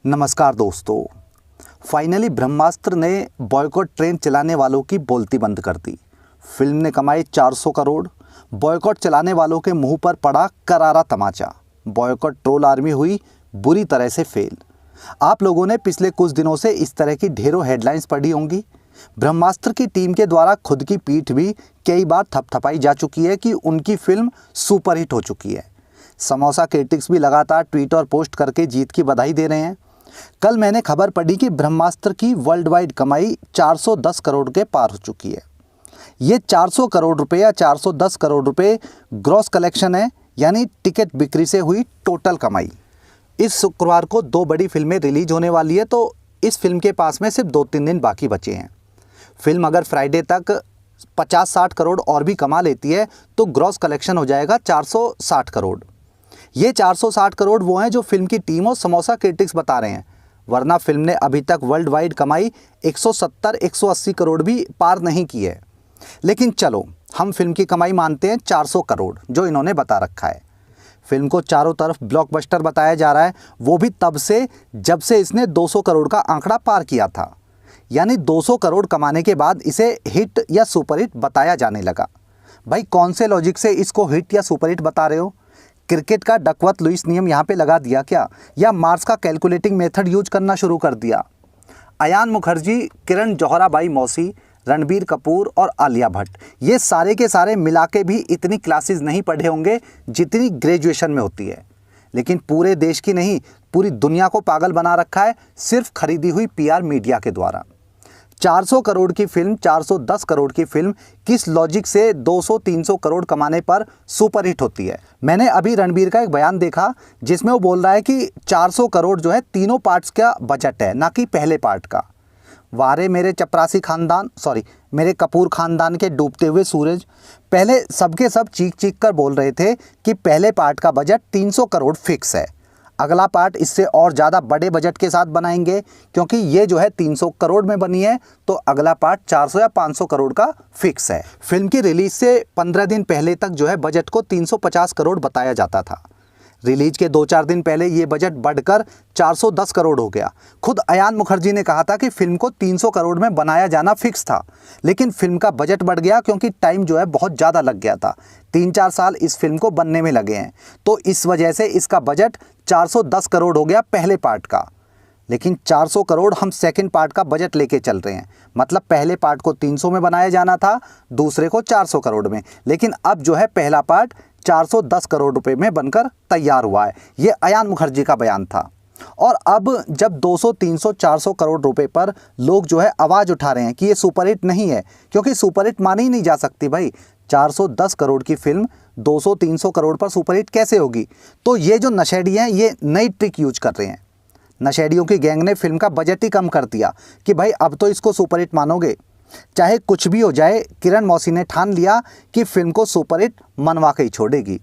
नमस्कार दोस्तों। फाइनली ब्रह्मास्त्र ने बॉयकॉट ट्रेन चलाने वालों की बोलती बंद कर दी। फिल्म ने कमाए 400 करोड़। बॉयकॉट चलाने वालों के मुंह पर पड़ा करारा तमाचा। बॉयकॉट ट्रोल आर्मी हुई बुरी तरह से फेल। आप लोगों ने पिछले कुछ दिनों से इस तरह की ढेरों हेडलाइंस पढ़ी होंगी। ब्रह्मास्त्र की टीम के द्वारा खुद की पीठ भी कई बार थपथपाई जा चुकी है कि उनकी फिल्म सुपरहिट हो चुकी है। समोसा क्रिटिक्स भी लगातार ट्वीट और पोस्ट करके जीत की बधाई दे रहे हैं। कल मैंने खबर पढ़ी कि ब्रह्मास्त्र की वर्ल्ड वाइड कमाई 410 करोड़ के पार हो चुकी है। ये 400 करोड़ रुपए या 410 करोड़ रुपए ग्रॉस कलेक्शन है, यानी टिकट बिक्री से हुई टोटल कमाई। इस शुक्रवार को 2 बड़ी फिल्में रिलीज होने वाली है, तो इस फिल्म के पास में सिर्फ 2-3 दिन बाकी बचे हैं। फिल्म अगर फ्राइडे तक 50-60 करोड़ और भी कमा लेती है तो ग्रॉस कलेक्शन हो जाएगा 460 करोड़। ये 460 करोड़ वो हैं जो फिल्म की टीम और समोसा क्रिटिक्स बता रहे हैं, वरना फिल्म ने अभी तक वर्ल्ड वाइड कमाई 170-180 करोड़ भी पार नहीं की है। लेकिन चलो, हम फिल्म की कमाई मानते हैं 400 करोड़ जो इन्होंने बता रखा है। फिल्म को चारों तरफ ब्लॉकबस्टर बताया जा रहा है, वो भी तब से जब से इसने 200 करोड़ का आंकड़ा पार किया था। यानी 200 करोड़ कमाने के बाद इसे हिट या सुपरहिट बताया जाने लगा। भाई, कौन से लॉजिक से इसको हिट या सुपरहिट बता रहे हो? क्रिकेट का डकवर्थ लुईस नियम यहाँ पे लगा दिया क्या, या मार्क्स का कैलकुलेटिंग मेथड यूज करना शुरू कर दिया? अयान मुखर्जी, किरण जोहराबाई मौसी, रणबीर कपूर और आलिया भट्ट, ये सारे के सारे मिला के भी इतनी क्लासेस नहीं पढ़े होंगे जितनी ग्रेजुएशन में होती है। लेकिन पूरे देश की नहीं, पूरी दुनिया को पागल बना रखा है सिर्फ खरीदी हुई पीआर मीडिया के द्वारा। 400 करोड़ की फिल्म, 410 करोड़ की फिल्म किस लॉजिक से 200-300 करोड़ कमाने पर सुपरहिट होती है? मैंने अभी रणबीर का एक बयान देखा जिसमें वो बोल रहा है कि 400 करोड़ जो है तीनों पार्ट्स का बजट है, ना कि पहले पार्ट का। वारे मेरे चपरासी खानदान, मेरे कपूर खानदान के डूबते हुए सूरज। पहले सबके सब चीख चीख कर बोल रहे थे कि पहले पार्ट का बजट 300 करोड़ फिक्स है, अगला पार्ट इससे और ज़्यादा बड़े बजट के साथ बनाएंगे, क्योंकि ये जो है 300 करोड़ में बनी है तो अगला पार्ट 400 या 500 करोड़ का फिक्स है। फिल्म की रिलीज से 15 दिन पहले तक जो है बजट को 350 करोड़ बताया जाता था। रिलीज के 2-4 दिन पहले ये बजट बढ़कर 410 करोड़ हो गया। खुद अयान मुखर्जी ने कहा था कि फिल्म को 300 करोड़ में बनाया जाना फिक्स था, लेकिन फिल्म का बजट बढ़ गया क्योंकि टाइम जो है बहुत ज़्यादा लग गया था। 3-4 साल इस फिल्म को बनने में लगे हैं, तो इस वजह से इसका बजट 410 करोड़ हो गया पहले पार्ट का। लेकिन 400 करोड़ हम सेकंड पार्ट का बजट लेके चल रहे हैं। मतलब पहले पार्ट को 300 में बनाया जाना था, दूसरे को 400 करोड़ में, लेकिन अब जो है पहला पार्ट 410 करोड़ रुपए में बनकर तैयार हुआ है। ये अयान मुखर्जी का बयान था। और अब जब 200, 300, 400 करोड़ रुपए पर लोग जो है आवाज़ उठा रहे हैं कि ये सुपरहिट नहीं है, क्योंकि सुपरहिट मानी ही नहीं जा सकती भाई। 410 करोड़ की फिल्म 200, 300 करोड़ पर सुपरहिट कैसे होगी? तो ये जो नशेड़ी हैं ये नई ट्रिक यूज कर रहे हैं। नशेड़ियों की गैंग ने फिल्म का बजट ही कम कर दिया कि भाई अब तो इसको सुपरहिट मानोगे, चाहे कुछ भी हो जाए। किरण मौसी ने ठान लिया कि फिल्म को सुपरहिट मनवा के ही छोड़ेगी।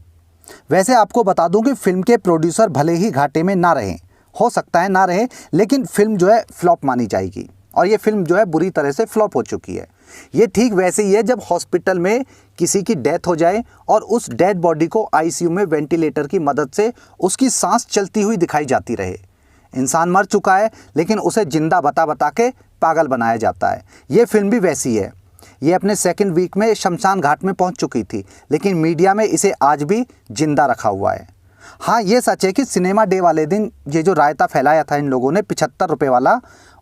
वैसे आपको बता दूं कि फिल्म के प्रोड्यूसर भले ही घाटे में ना रहें, हो सकता है ना रहे, लेकिन फिल्म जो है फ्लॉप मानी जाएगी, और ये फिल्म जो है बुरी तरह से फ्लॉप हो चुकी है। ये ठीक वैसे ही है जब हॉस्पिटल में किसी की डेथ हो जाए और उस डेड बॉडी को आईसीयू में वेंटिलेटर की मदद से उसकी सांस चलती हुई दिखाई जाती रहे। इंसान मर चुका है लेकिन उसे जिंदा बता बता के पागल बनाया जाता है। ये फिल्म भी वैसी है। ये अपने सेकंड वीक में शमशान घाट में पहुंच चुकी थी, लेकिन मीडिया में इसे आज भी जिंदा रखा हुआ है। हाँ, ये सच है कि सिनेमा डे वाले दिन ये जो रायता फैलाया था इन लोगों ने 75 रुपये वाला,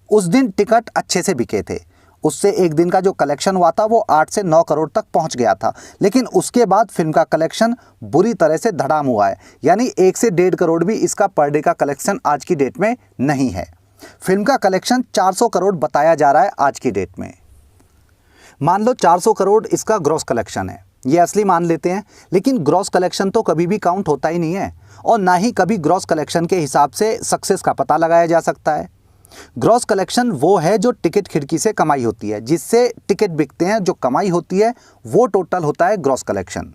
उस दिन टिकट अच्छे से बिके थे। उससे एक दिन का जो कलेक्शन हुआ था वो 8 से 9 करोड़ तक पहुंच गया था। लेकिन उसके बाद फिल्म का कलेक्शन बुरी तरह से धड़ाम हुआ है, यानी 1 से 1.5 करोड़ भी इसका पर डे का कलेक्शन आज की डेट में नहीं है। फिल्म का कलेक्शन 400 करोड़ बताया जा रहा है आज की डेट में। मान लो 400 करोड़ इसका ग्रॉस कलेक्शन है, ये असली मान लेते हैं, लेकिन ग्रॉस कलेक्शन तो कभी भी काउंट होता ही नहीं है, और ना ही कभी ग्रॉस कलेक्शन के हिसाब से सक्सेस का पता लगाया जा सकता है। ग्रॉस कलेक्शन वो है जो टिकट खिड़की से कमाई होती है, जिससे टिकट बिकते हैं, जो कमाई होती है वो टोटल होता है ग्रॉस कलेक्शन।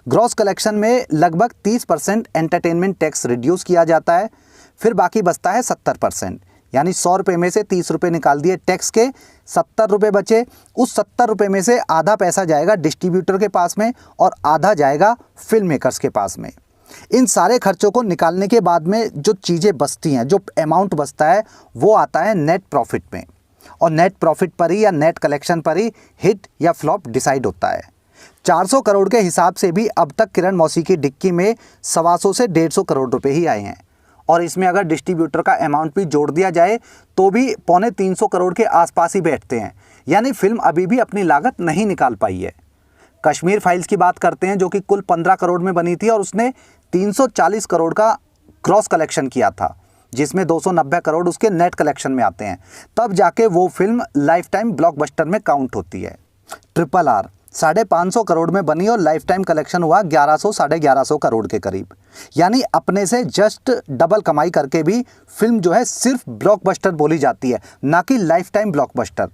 ग्रॉस कलेक्शन में लगभग 30% एंटरटेनमेंट टैक्स रिड्यूस किया जाता है, फिर बाकी बचता है 70%। यानी 100 रुपये में से 30 रुपये निकाल दिए टैक्स के, 70 रुपये बचे। उस 70 रुपये में से आधा पैसा जाएगा डिस्ट्रीब्यूटर के पास में और आधा जाएगा फिल्म मेकर्स के पास में। इन सारे खर्चों को निकालने के बाद में जो चीज़ें बचती हैं, जो अमाउंट बचता है, वो आता है नेट प्रॉफिट में। और नेट प्रॉफिट पर ही या नेट कलेक्शन पर ही हिट या फ्लॉप डिसाइड होता है। 400 करोड़ के हिसाब से भी अब तक किरण मौसी की डिक्की में 125 से 150 करोड़ रुपए ही आए हैं। और इसमें अगर डिस्ट्रीब्यूटर का अमाउंट भी जोड़ दिया जाए तो भी 250 करोड़ के आसपास ही बैठते हैं। यानी फिल्म अभी भी अपनी लागत नहीं निकाल पाई है। कश्मीर फाइल्स की बात करते हैं, जो कि कुल 15 करोड़ में बनी थी और उसने 340 करोड़ का ग्रॉस कलेक्शन किया था, जिसमें 290 करोड़ उसके नेट कलेक्शन में आते हैं। तब जाके वो फिल्म लाइफ टाइम ब्लॉकबस्टर में काउंट होती है। RRR 550 करोड़ में बनी और लाइफ टाइम कलेक्शन हुआ 1100 साढ़े 1100 करोड़ के करीब। यानी अपने से जस्ट डबल कमाई करके भी फिल्म जो है सिर्फ ब्लॉकबस्टर बोली जाती है, ना कि लाइफ टाइम ब्लॉकबस्टर।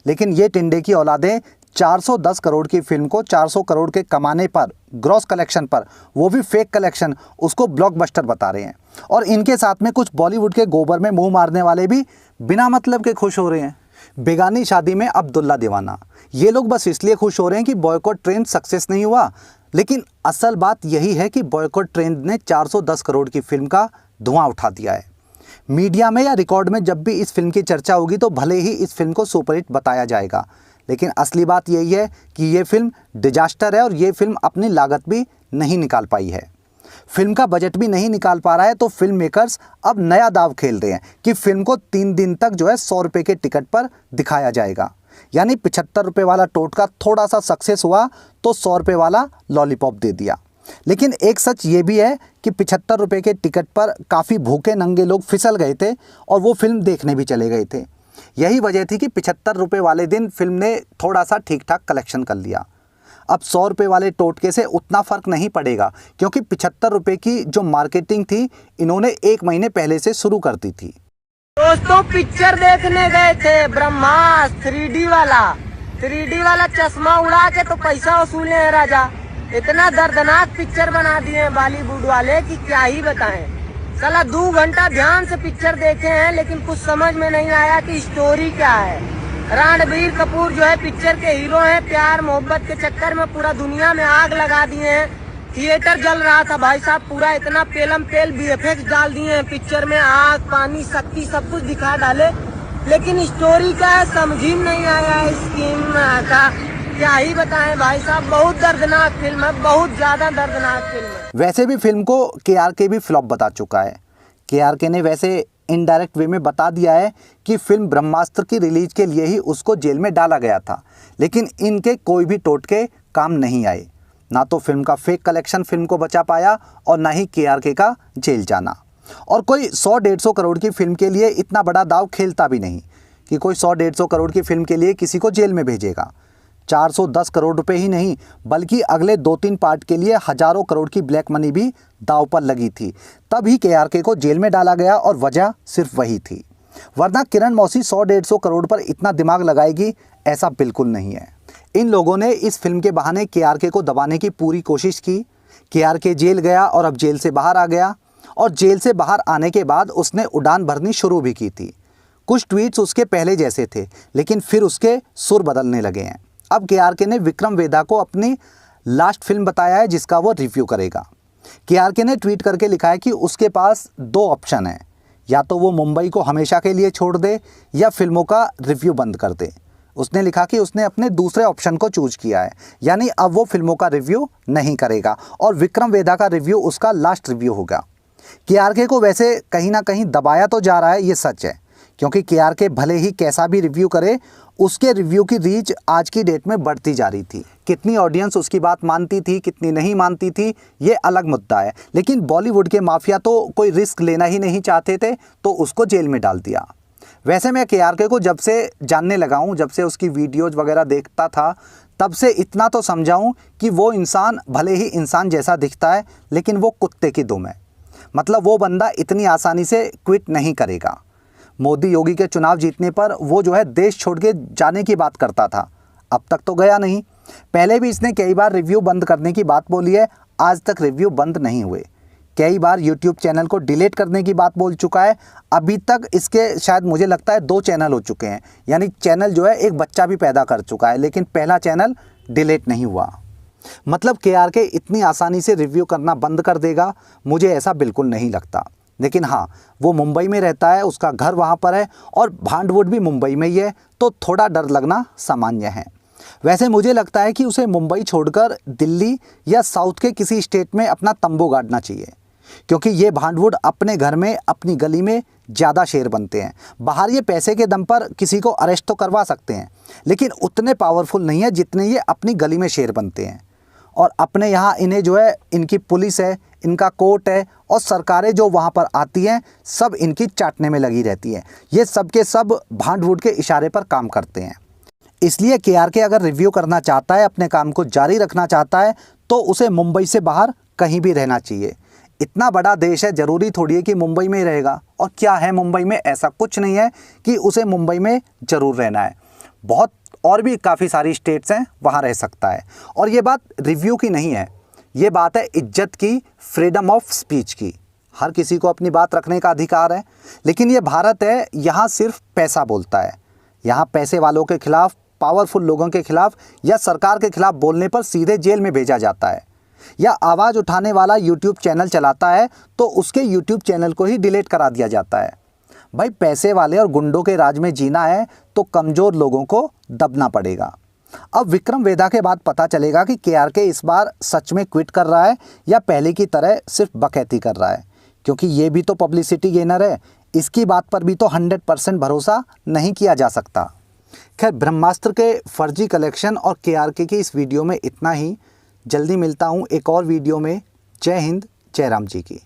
लेकिन ये टिंडे की औलादें 410 करोड़ की फिल्म को 400 करोड़ के कमाने पर, ग्रॉस कलेक्शन पर, वो भी फेक कलेक्शन, उसको ब्लॉकबस्टर बता रहे हैं। और इनके साथ में कुछ बॉलीवुड के गोबर में मुंह मारने वाले भी बिना मतलब के खुश हो रहे हैं। बेगानी शादी में अब्दुल्ला दीवाना, ये लोग बस इसलिए खुश हो रहे हैं कि बॉयकॉट ट्रेंड सक्सेस नहीं हुआ। लेकिन असल बात यही है कि बॉयकॉट ट्रेंड ने 410 करोड़ की फिल्म का धुआं उठा दिया है। मीडिया में या रिकॉर्ड में जब भी इस फिल्म की चर्चा होगी तो भले ही इस फिल्म को सुपरहिट बताया जाएगा, लेकिन असली बात यही है कि ये फिल्म डिजास्टर है और ये फिल्म अपनी लागत भी नहीं निकाल पाई है। फिल्म का बजट भी नहीं निकाल पा रहा है, तो फिल्म मेकर्स अब नया दाव खेल रहे हैं कि फिल्म को 3 दिन तक जो है 100 रुपये के टिकट पर दिखाया जाएगा। यानी 75 रुपये वाला टोटका थोड़ा सा सक्सेस हुआ तो 100 रुपये वाला लॉलीपॉप दे दिया। लेकिन एक सच ये भी है कि 75 रुपये के टिकट पर काफ़ी भूखे नंगे लोग फिसल गए थे और वो फिल्म देखने भी चले गए थे। यही वजह थी कि 75 रुपये वाले दिन फिल्म ने थोड़ा सा ठीक ठाक कलेक्शन कर लिया। अब 100 रुपये वाले टोटके से उतना फ़र्क नहीं पड़ेगा, क्योंकि 75 रुपये की जो मार्केटिंग थी इन्होंने 1 महीने पहले से शुरू कर दी थी। दोस्तों पिक्चर देखने गए थे ब्रह्मास्त्र 3D वाला चश्मा उड़ा के तो पैसा वसूले हैं राजा। इतना दर्दनाक पिक्चर बना दिए हैं बॉलीवुड वाले कि क्या ही बताएं। साला 2 घंटा ध्यान से पिक्चर देखे हैं, लेकिन कुछ समझ में नहीं आया कि स्टोरी क्या है। रणबीर कपूर जो है पिक्चर के हीरो हैं, प्यार मोहब्बत के चक्कर में पूरा दुनिया में आग लगा दिए हैं। थिएटर जल रहा था भाई साहब, पूरा इतना पेलम पेल VFX डाल दिए हैं पिक्चर में, आग पानी शक्ति सब कुछ दिखा डाले, लेकिन स्टोरी क्या है समझ ही नहीं आया। स्कीम का क्या ही बताएं भाई साहब, बहुत दर्दनाक फिल्म है, बहुत ज्यादा दर्दनाक फिल्म है। वैसे भी फिल्म को KRK भी फ्लॉप बता चुका है। KRK ने वैसे इनडायरेक्ट वे में बता दिया है कि फिल्म ब्रह्मास्त्र की रिलीज के लिए ही उसको जेल में डाला गया था, लेकिन इनके कोई भी टोटके काम नहीं आए। ना तो फिल्म का फेक कलेक्शन फिल्म को बचा पाया और ना ही KRK का जेल जाना। और कोई 100-150 करोड़ की फिल्म के लिए इतना बड़ा दाव खेलता भी नहीं कि कोई 100-150 करोड़ की फिल्म के लिए किसी को जेल में भेजेगा। 410 करोड़ रुपए ही नहीं, बल्कि अगले 2-3 पार्ट के लिए हजारों करोड़ की ब्लैक मनी भी दाव पर लगी थी। तभी KRK को जेल में डाला गया और वजह सिर्फ वही थी। वरना किरण मौसी 100-150 करोड़ पर इतना दिमाग लगाएगी, ऐसा बिल्कुल नहीं है। इन लोगों ने इस फिल्म के बहाने KRK को दबाने की पूरी कोशिश की। KRK जेल गया और अब जेल से बाहर आ गया, और जेल से बाहर आने के बाद उसने उड़ान भरनी शुरू भी की थी। कुछ ट्वीट्स उसके पहले जैसे थे, लेकिन फिर उसके सुर बदलने लगे हैं। अब KRK ने विक्रम वेदा को अपनी लास्ट फिल्म बताया है जिसका वो रिव्यू करेगा। KRK ने ट्वीट करके लिखा है कि उसके पास 2 ऑप्शन हैं, या तो वो मुंबई को हमेशा के लिए छोड़ दे या फिल्मों का रिव्यू बंद कर दे। उसने लिखा कि उसने अपने दूसरे ऑप्शन को चूज किया है, यानी अब वो फिल्मों का रिव्यू नहीं करेगा और विक्रम वेदा का रिव्यू उसका लास्ट रिव्यू होगा। KRK को वैसे कहीं ना कहीं दबाया तो जा रहा है, ये सच है, क्योंकि KRK भले ही कैसा भी रिव्यू करे, उसके रिव्यू की रीच आज की डेट में बढ़ती जा रही थी। कितनी ऑडियंस उसकी बात मानती थी, कितनी नहीं मानती थी, ये अलग मुद्दा है। लेकिन बॉलीवुड के माफिया तो कोई रिस्क लेना ही नहीं चाहते थे, तो उसको जेल में डाल दिया। वैसे मैं KRK को जब से जानने लगा हूँ, जब से उसकी वीडियोज़ वगैरह देखता था, तब से इतना तो समझाऊँ कि वो इंसान भले ही इंसान जैसा दिखता है, लेकिन वो कुत्ते की दुम है। मतलब वो बंदा इतनी आसानी से क्विट नहीं करेगा। मोदी योगी के चुनाव जीतने पर वो जो है देश छोड़ के जाने की बात करता था, अब तक तो गया नहीं। पहले भी इसने कई बार रिव्यू बंद करने की बात बोली है, आज तक रिव्यू बंद नहीं हुए। कई बार यूट्यूब चैनल को डिलीट करने की बात बोल चुका है। अभी तक इसके शायद मुझे लगता है 2 चैनल हो चुके हैं, यानी चैनल जो है एक बच्चा भी पैदा कर चुका है, लेकिन पहला चैनल डिलीट नहीं हुआ। मतलब KRK इतनी आसानी से रिव्यू करना बंद कर देगा, मुझे ऐसा बिल्कुल नहीं लगता। लेकिन हाँ, वो मुंबई में रहता है, उसका घर वहाँ पर है और भांडवुड भी मुंबई में ही है, तो थोड़ा डर लगना सामान्य है। वैसे मुझे लगता है कि उसे मुंबई छोड़कर दिल्ली या साउथ के किसी स्टेट में अपना तंबू गाड़ना चाहिए, क्योंकि ये भांडवुड अपने घर में अपनी गली में ज़्यादा शेर बनते हैं। बाहर ये पैसे के दम पर किसी को अरेस्ट तो करवा सकते हैं, लेकिन उतने पावरफुल नहीं है जितने ये अपनी गली में शेर बनते हैं। और अपने यहाँ इन्हें जो है, इनकी पुलिस है, इनका कोर्ट है और सरकारें जो वहाँ पर आती हैं, सब इनकी चाटने में लगी रहती हैं। ये सब के सब भांडवुड के इशारे पर काम करते हैं। इसलिए KRK अगर रिव्यू करना चाहता है, अपने काम को जारी रखना चाहता है, तो उसे मुंबई से बाहर कहीं भी रहना चाहिए। इतना बड़ा देश है, ज़रूरी थोड़ी है कि मुंबई में ही रहेगा। और क्या है मुंबई में? ऐसा कुछ नहीं है कि उसे मुंबई में ज़रूर रहना है। बहुत और भी काफ़ी सारी स्टेट्स हैं, वहाँ रह सकता है। और ये बात रिव्यू की नहीं है, ये बात है इज्जत की, फ्रीडम ऑफ स्पीच की। हर किसी को अपनी बात रखने का अधिकार है। लेकिन ये भारत है, यहाँ सिर्फ पैसा बोलता है। यहाँ पैसे वालों के खिलाफ, पावरफुल लोगों के खिलाफ या सरकार के खिलाफ बोलने पर सीधे जेल में भेजा जाता है। या आवाज़ उठाने वाला यूट्यूब चैनल चलाता है तो उसके यूट्यूब चैनल को ही डिलीट करा दिया जाता है। भाई, पैसे वाले और गुंडों के राज में जीना है तो कमज़ोर लोगों को दबना पड़ेगा। अब विक्रम वेधा के बाद पता चलेगा कि KRK इस बार सच में क्विट कर रहा है या पहले की तरह सिर्फ बकैती कर रहा है, क्योंकि ये भी तो पब्लिसिटी गेनर है। इसकी बात पर भी तो 100% भरोसा नहीं किया जा सकता। खैर, ब्रह्मास्त्र के फर्जी कलेक्शन और KRK की इस वीडियो में इतना ही। जल्दी मिलता हूँ एक और वीडियो में। जय हिंद, जय राम जी की।